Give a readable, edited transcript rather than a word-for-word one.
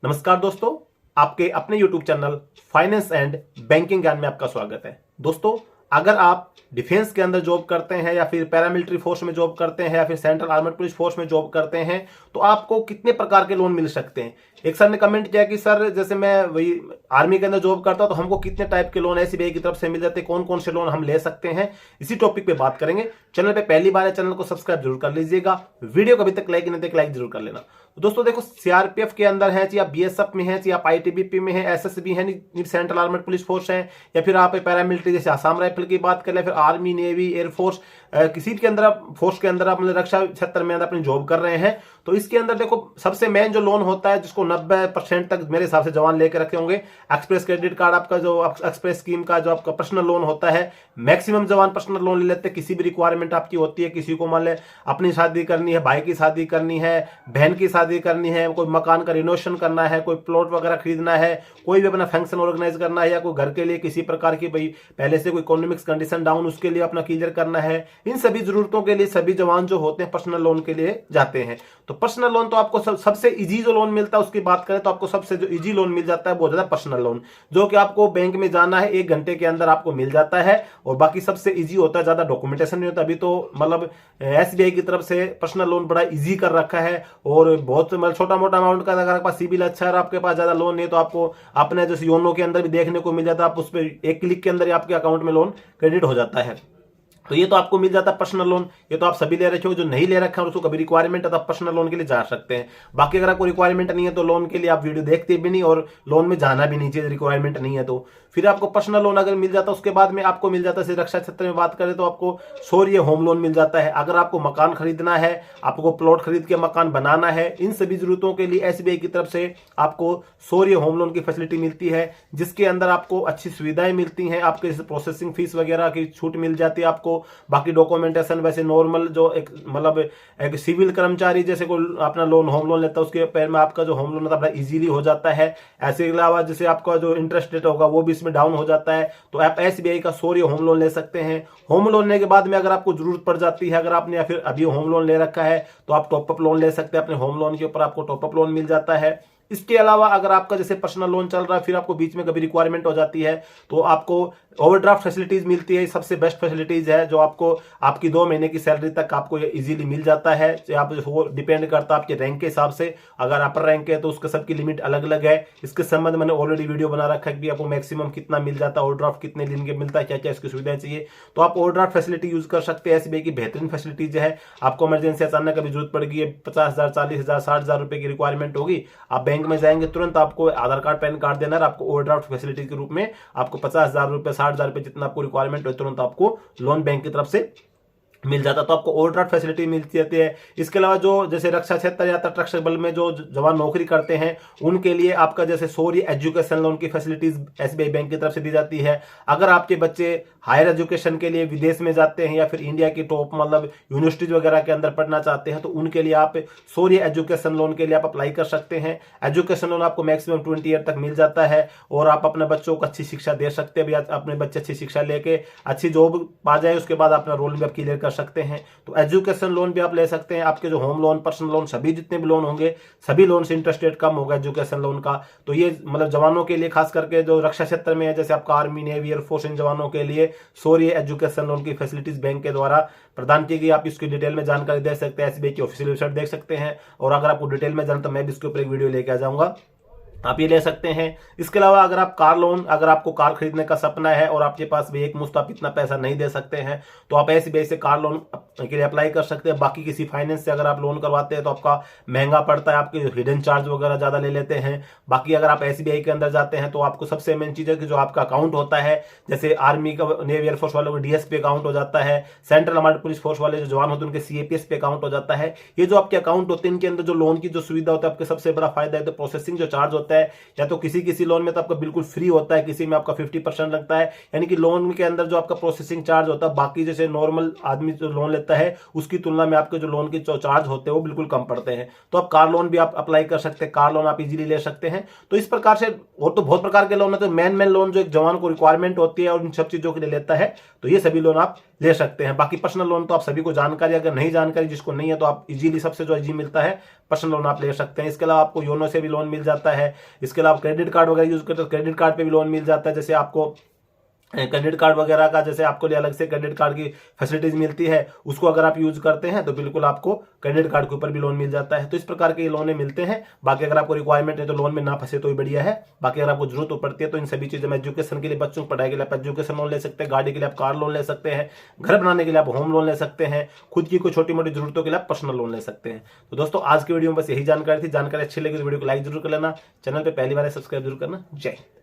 नमस्कार दोस्तों, आपके अपने YouTube channel finance and banking ज्ञान में आपका स्वागत है। दोस्तों, अगर आप डिफेंस के अंदर जॉब करते हैं या फिर पैरामिलिट्री फोर्स में जॉब करते हैं या फिर सेंट्रल आर्मड पुलिस फोर्स में जॉब करते हैं तो आपको कितने प्रकार के लोन मिल सकते हैं। एक सर ने कमेंट किया कि सर जैसे मैं वही आर्मी के अंदर जॉब करता हूं तो हमको कितने टाइप के लोन एसबीआई की तरफ से मिल जाते हैं, कौन कौन से लोन हम ले सकते हैं, इसी टॉपिक पे बात करेंगे। चैनल पे पहली बार है, चैनल को सब्सक्राइब जरूर कर लीजिएगा। वीडियो को अभी तक लाइक नहीं, लाइक जरूर कर लेना। तो दोस्तों देखो, सीआरपीएफ के अंदर है, चाहे आप बीएसएफ में है, चाहे आप आईटीबीपी में है, एसएसबी है, सेंट्रल आर्मड पुलिस फोर्स है, या फिर आप पैरामिलिट्री जैसे आसाम राइफल की बात करें, फिर आर्मी, नेवी, एयरफोर्स, किसी के अंदर आप फोर्स के अंदर आप रक्षा क्षेत्र में अपनी जॉब कर रहे हैं, तो इसके अंदर देखो सबसे मेन जो लोन होता है जिसको 90% तक मेरे हिसाब से जवान लेकर रखे होंगे, एक्सप्रेस क्रेडिट कार्ड, आपका जो एक्सप्रेस स्कीम का जो आपका पर्सनल लोन होता है, मैक्सिमम जवान पर्सनल लोन ले लेते हैं। किसी भी रिक्वायरमेंट आपकी होती है, किसी को मान ले अपनी शादी करनी है, भाई की शादी करनी है, बहन की शादी करनी है, कोई मकान का रिनोवेशन करना है, कोई प्लॉट वगैरह खरीदना है, कोई भी अपना फंक्शन ऑर्गेनाइज करना है, या कोई घर के लिए किसी प्रकार की भाई पहले से कोई इकोनॉमिक्स कंडीशन डाउन उसके लिए अपना क्लियर करना है, इन सभी जरूरतों के लिए सभी जवान जो होते हैं पर्सनल लोन के लिए जाते हैं। तो पर्सनल लोन तो आपको सबसे इजी जो लोन मिलता है उसकी बात करें तो आपको सबसे जो इजी लोन मिल जाता है बहुत ज्यादा पर्सनल लोन, जो कि आपको बैंक में जाना है 1 घंटे के अंदर आपको मिल जाता है, और बाकी सबसे इजी होता है, ज्यादा डॉक्यूमेंटेशन नहीं होता। अभी तो मतलब एसबीआई की तरफ से पर्सनल लोन बड़ा इजी कर रखा है, और बहुत मतलब छोटा मोटा अमाउंट का अगर आपके पास सिबिल अच्छा है, आपके पास ज्यादा लोन नहीं तो आपको अपने जैसे योनो के अंदर भी देखने को मिल जाता है, आप उस पर 1 क्लिक के अंदर ही आपके अकाउंट में लोन क्रेडिट हो जाता है। तो ये तो आपको मिल जाता है पर्सनल लोन। ये तो आप सभी ले रखे हो, जो नहीं ले रखा है उसको कभी रिक्वायरमेंट है तो आप पर्सनल लोन के लिए जा सकते हैं। बाकी अगर आपको रिक्वायरमेंट नहीं है तो लोन के लिए आप वीडियो देखते भी नहीं और लोन में जाना भी नहीं चाहिए, रिक्वायरमेंट नहीं है तो। फिर आपको पर्सनल लोन अगर मिल जाता है उसके बाद में आपको मिल जाता है, रक्षा क्षेत्र में बात करें तो आपको सौर्य होम लोन मिल जाता है। अगर आपको मकान खरीदना है, आपको प्लॉट खरीद के मकान बनाना है, इन सभी जरूरतों के लिए एसबीआई की तरफ से आपको सौर्य होम लोन की फैसिलिटी मिलती है, जिसके अंदर आपको अच्छी सुविधाएं मिलती हैं। आपके प्रोसेसिंग फीस वगैरह की छूट मिल जाती है आपको। बाकी डॉक्यूमेंटेशन वैसे नॉर्मल जो एक मतलब एक सिविल कर्मचारी जैसे कोई अपना लोन होम लोन लेता है उसके पैर में आपका जो होम लोन होता है बड़ा इजीली हो जाता है। ऐसे के अलावा जैसे आपका जो इंटरेस्ट रेट होगा वो भी इसमें डाउन हो जाता है। तो आप एसबीआई का सौर्य होम लोन ले सकते हैं। होम लोन लेने के बाद में अगर आपको जरूरत पड़ जाती है, अगर आपने या फिर अभी होम लोन ले रखा है तो आप टॉपअप लोन ले सकते हैं। अपने होम लोन के ऊपर आपको टॉपअप लोन मिल जाता है। इसके अलावा अगर आपका जैसे पर्सनल लोन चल रहा है, फिर आपको बीच में कभी रिक्वायरमेंट हो जाती है तो आपको ओवरड्राफ्ट फैसिलिटीज मिलती है। सबसे बेस्ट फैसिलिटीज है जो आपको आपकी 2 महीने की सैलरी तक आपको ये इजीली मिल जाता है। आप वो डिपेंड करता है आपके रैंक के हिसाब से। अगर अपर रैंक है तो उसके सबकी लिमिट अलग अलग है। इसके संबंध मैंने ऑलरेडी वीडियो बना रखा है कि आपको मैक्सिमम कितना मिल जाता है, ओवरड्राफ्ट कितने दिन के मिलता है, क्या क्या इसकी सुविधाएं चाहिए। तो आप ओवरड्राफ्ट फैसिलिटी यूज कर सकते हैं। एसबीआई की बेहतरीन फैसिलिटीज है। आपको इमरजेंसी अचानक कभी जरूरत पड़ गई, 50,000, 40,000, 60,000 रुपए की रिक्वायरमेंट होगी, आप बैंक में जाएंगे, तुरंत आपको आधार कार्ड, पैन कार्ड देना है, आपको ओवरड्राफ्ट फैसिलिटी के रूप में आपको 50,000 रुपए, 60,000 रुपए जितना आपको रिक्वायरमेंट हो तुरंत आपको लोन बैंक की तरफ से मिल जाता। तो आपको ओवरड्राफ्ट फैसिलिटी मिलती रहती है। इसके अलावा जो जैसे रक्षा क्षेत्र या तटरक्षक बल में जो जवान नौकरी करते हैं उनके लिए आपका जैसे सौर्य एजुकेशन लोन की फैसिलिटीज एसबीआई बैंक की तरफ से दी जाती है। अगर आपके बच्चे हायर एजुकेशन के लिए विदेश में जाते हैं या फिर इंडिया की टॉप मतलब यूनिवर्सिटीज वगैरह के अंदर पढ़ना चाहते हैं तो उनके लिए आप सौर्य एजुकेशन लोन के लिए आप अप्लाई कर सकते हैं। एजुकेशन लोन आपको मैक्सिमम 20 ईयर तक मिल जाता है और आप अपने बच्चों को अच्छी शिक्षा दे सकते हैं। अपने बच्चे अच्छी शिक्षा लेके अच्छी जॉब पा जाए उसके बाद अपना रोल भी आप क्लियर कर सकते हैं। तो एजुकेशन लोन भी आप ले सकते हैं। आपके जो होम लोन, पर्सनल लोन, सभी जितने भी लोन होंगे सभी लोन से इंटरेस्ट रेट कम होगा एजुकेशन लोन का। तो ये मतलब जवानों के लिए खास करके जो रक्षा क्षेत्र में है, जैसे आपका आर्मी, नेवी, एयरफोर्स, इन जवानों के लिए सौर्य एजुकेशन लोन की फैसिलिटीज बैंक के द्वारा प्रदान की गई। आप इसकी डिटेल में जानकारी दे सकते हैं, एसबीआई की ऑफिशियल वेबसाइट देख सकते हैं। और अगर आपको डिटेल में जानना तो मैं भी इसके ऊपर एक वीडियो लेके आ जाऊंगा, आप ये ले सकते हैं। इसके अलावा अगर आप कार लोन, अगर आपको कार खरीदने का सपना है और आपके पास भी एक मुश्त आप इतना पैसा नहीं दे सकते हैं तो आप एसबीआई से कार लोन के लिए अप्लाई कर सकते हैं। बाकी किसी फाइनेंस से अगर आप लोन करवाते हैं तो आपका महंगा पड़ता है, आपके हिडन चार्ज वगैरह ज्यादा ले लेते हैं। बाकी अगर आप एसबीआई के अंदर जाते हैं तो आपको सबसे मेन चीज है कि जो आपका अकाउंट होता है, जैसे आर्मी का, नेवी, एयरफोर्स वालों को डीएसपी अकाउंट हो जाता है, सेंट्रल आर्मड पुलिस फोर्स वाले जो जवान होते हैं उनके सीएपीएस पे अकाउंट हो जाता है। ये जो आपके अकाउंट होते हैं इनके अंदर जो लोन की जो सुविधा होता है आपके सबसे बड़ा फायदा है तो प्रोसेसिंग जो चार्ज होता है, या तो किसी लोन में तो आपका बिल्कुल फ्री होता है, किसी में आपका 50% लगता है। यानी कि लोन के अंदर जो आपका प्रोसेसिंग चार्ज होता है बाकी जैसे नॉर्मल आदमी जो लोन लेता है उसकी तुलना में आपके जो लोन के जो चार्ज होते हैं वो बिल्कुल कम पड़ते हैं। तो आप कार लोन भी आप अप्लाई कर सकते हैं, कार लोन आप इजीली ले सकते हैं। तो इस प्रकार से और तो बहुत प्रकार के लोन है। तो मेन लोन जो एक जवान को रिक्वायरमेंट होती है और इन सब चीजों के लिए लेता है तो ये सभी लोन आप ले सकते हैं। बाकी पर्सनल लोन तो आप सभी को जानकारी, अगर नहीं जानकारी जिसको नहीं है तो आप इजीली सबसे जो इजी मिलता है पर्सनल लोन आप ले सकते हैं। इसके अलावा आपको योनो से भी लोन मिल जाता है। इसके अलावा क्रेडिट कार्ड वगैरह यूज करते हैं, क्रेडिट कार्ड पे भी लोन मिल जाता है। जैसे आपको क्रेडिट कार्ड वगैरह का, जैसे आपको लिए अलग से क्रेडिट कार्ड की फैसिलिटीज मिलती है, उसको अगर आप यूज करते हैं तो बिल्कुल आपको क्रेडिट कार्ड के ऊपर भी लोन मिल जाता है। तो इस प्रकार के लोन मिलते हैं। बाकी अगर आपको रिक्वायरमेंट है तो लोन में ना फंसे तो ही बढ़िया है। बाकी अगर आपको जरूरत पड़ती है तो इन सभी चीजों में एजुकेशन के लिए, बच्चों की पढ़ाई के लिए आप एजुकेशन लोन ले सकते हैं, गाड़ी के लिए आप कार लोन ले सकते हैं, घर बनाने के लिए आप होम लोन ले सकते हैं, खुद की कोई छोटी मोटी जरूरतों के लिए आप पर्सनल लोन ले सकते हैं। तो दोस्तों आज की वीडियो में बस यही जानकारी थी। जानकारी अच्छी लगी तो वीडियो को लाइक जरूर कर लेना, चैनल पर पहली बार सब्सक्राइब जरूर करना। जय हिंद।